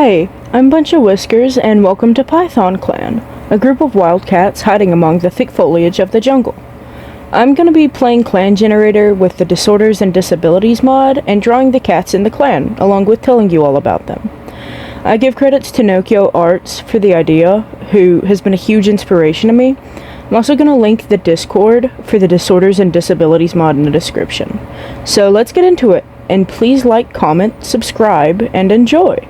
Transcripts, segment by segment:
Hi, I'm Bunchowhiskers and welcome to PythonClan, a group of wildcats hiding among the thick foliage of the jungle. I'm going to be playing Clan Generator with the Disorders and Disabilities mod and drawing the cats in the clan, along with telling you all about them. I give credits to Nokia Arts for the idea, who has been a huge inspiration to me. I'm also going to link the Discord for the Disorders and Disabilities mod in the description. So let's get into it, and please like, comment, subscribe, and enjoy!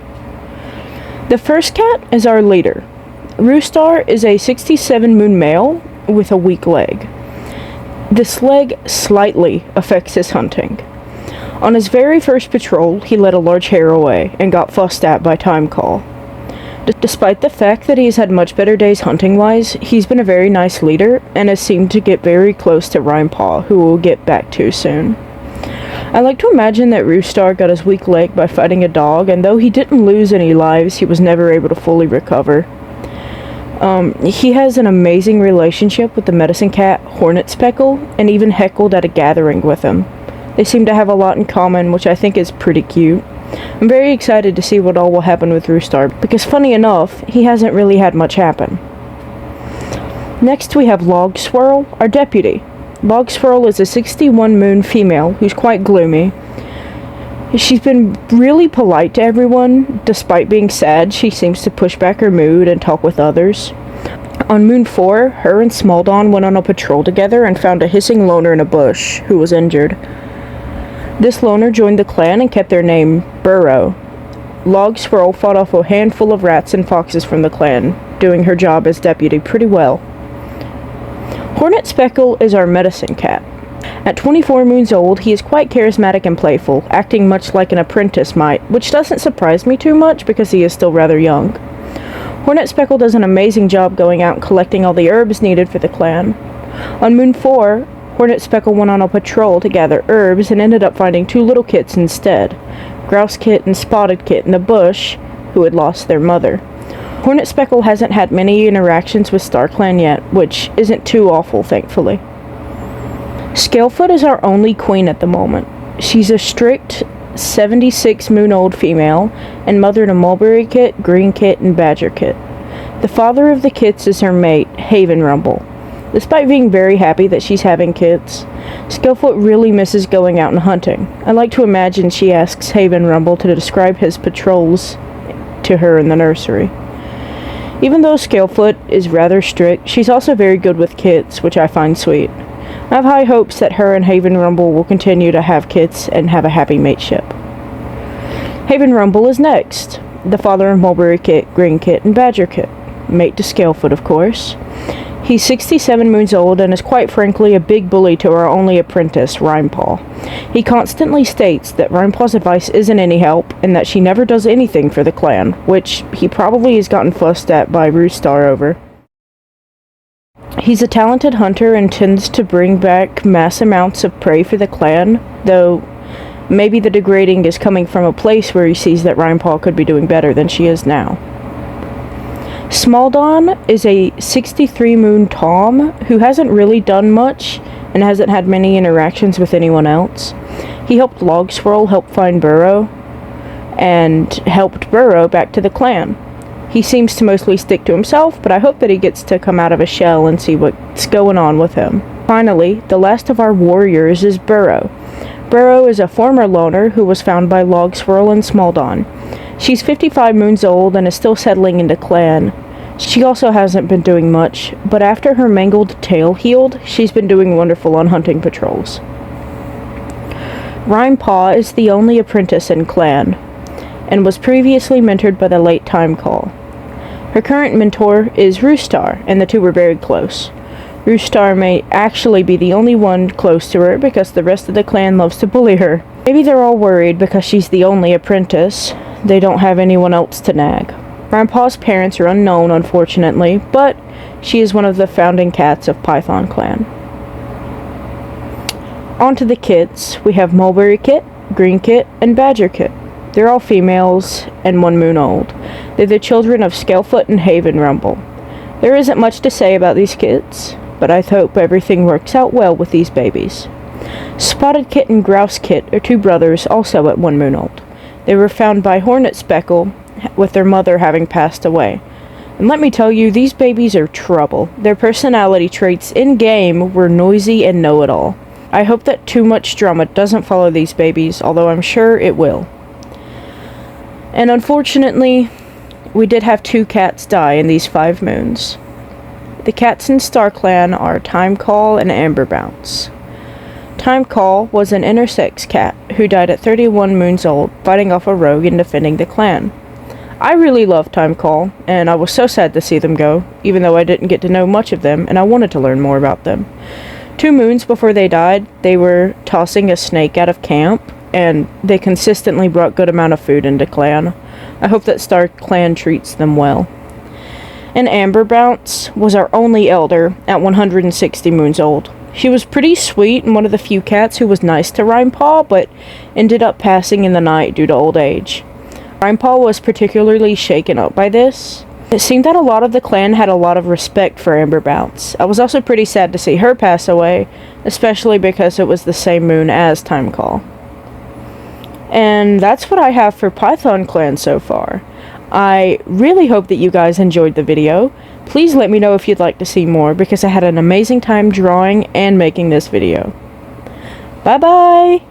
The first cat is our leader. Roostar is a 67 moon male with a weak leg. This leg slightly affects his hunting. On his very first patrol, he led a large hare away and got fussed at by Time Call. Despite the fact that he's had much better days hunting-wise, he's been a very nice leader and has seemed to get very close to Rhymepaw, who we'll get back to soon. I like to imagine that Roostar got his weak leg by fighting a dog, and though he didn't lose any lives, he was never able to fully recover. He has an amazing relationship with the medicine cat Hornet Speckle, and even heckled at a gathering with him. They seem to have a lot in common, which I think is pretty cute. I'm very excited to see what all will happen with Roostar, because funny enough, he hasn't really had much happen. Next we have Log Swirl, our deputy. Log Swirl is a 61 moon female who's quite gloomy. She's been really polite to everyone. Despite being sad, she seems to push back her mood and talk with others. On Moon 4, her and Small Dawn went on a patrol together and found a hissing loner in a bush who was injured. This loner joined the clan and kept their name Burrow. Log Swirl fought off a handful of rats and foxes from the clan, doing her job as deputy pretty well. Hornet Speckle is our medicine cat. At 24 moons old, he is quite charismatic and playful, acting much like an apprentice might, which doesn't surprise me too much because he is still rather young. Hornet Speckle does an amazing job going out and collecting all the herbs needed for the clan. On Moon 4, Hornet Speckle went on a patrol to gather herbs and ended up finding two little kits instead, Grouse Kit and Spotted Kit in the bush, who had lost their mother. Hornet Speckle hasn't had many interactions with StarClan yet, which isn't too awful, thankfully. Scalefoot is our only queen at the moment. She's a strict 76 moon old female and mother to Mulberry Kit, Green Kit, and Badger Kit. The father of the kits is her mate, Haven Rumble. Despite being very happy that she's having kids, Scalefoot really misses going out and hunting. I like to imagine she asks Haven Rumble to describe his patrols to her in the nursery. Even though Scalefoot is rather strict, she's also very good with kits, which I find sweet. I have high hopes that her and Haven Rumble will continue to have kits and have a happy mateship. Haven Rumble is next, the father of Mulberry Kit, Green Kit, and Badger Kit. Mate to Scalefoot, of course. He's 67 moons old and is quite frankly a big bully to our only apprentice, Rhymepaw. He constantly states that Rhymepaw's advice isn't any help and that she never does anything for the clan, which he probably has gotten fussed at by Roostar over. He's a talented hunter and tends to bring back mass amounts of prey for the clan, though maybe the degrading is coming from a place where he sees that Rhymepaw could be doing better than she is now. Small Dawn is a 63 moon Tom who hasn't really done much and hasn't had many interactions with anyone else. He helped Log Swirl help find Burrow and helped Burrow back to the clan. He seems to mostly stick to himself, but I hope that he gets to come out of his shell and see what's going on with him. Finally, the last of our warriors is Burrow. Burrow is a former loner who was found by Log Swirl and Small Dawn. She's 55 moons old and is still settling into clan. She also hasn't been doing much, but after her mangled tail healed, she's been doing wonderful on hunting patrols. Rhymepaw is the only apprentice in clan, and was previously mentored by the late Time Call. Her current mentor is Roostar, and the two were very close. Roostar may actually be the only one close to her because the rest of the clan loves to bully her. Maybe they're all worried because she's the only apprentice. They don't have anyone else to nag. Rhymepaw's parents are unknown, unfortunately, but she is one of the founding cats of PythonClan. On to the kits, we have Mulberry Kit, Green Kit, and Badger Kit. They're all females and 1 moon old. They're the children of Scalefoot and Haven Rumble. There isn't much to say about these kits, but I hope everything works out well with these babies. Spotted Kit and Grouse Kit are 2 brothers also at 1 moon old. They were found by Hornet Speckle, with their mother having passed away. And let me tell you, these babies are trouble. Their personality traits in-game were noisy and know-it-all. I hope that too much drama doesn't follow these babies, although I'm sure it will. And unfortunately, we did have 2 cats die in these 5 moons. The cats in StarClan are Timecall and Amberbounce. Timecall was an intersex cat who died at 31 moons old, fighting off a rogue and defending the clan. I really loved Timecall, and I was so sad to see them go, even though I didn't get to know much of them, and I wanted to learn more about them. 2 moons before they died, they were tossing a snake out of camp, and they consistently brought good amount of food into clan. I hope that StarClan treats them well. And Amberbounce was our only elder at 160 moons old. She was pretty sweet and one of the few cats who was nice to Rhymepaw, but ended up passing in the night due to old age. Rhymepaw was particularly shaken up by this. It seemed that a lot of the clan had a lot of respect for Amberbounce. I was also pretty sad to see her pass away, especially because it was the same moon as Timecall. And that's what I have for PythonClan so far. I really hope that you guys enjoyed the video. Please let me know if you'd like to see more, because I had an amazing time drawing and making this video. Bye bye!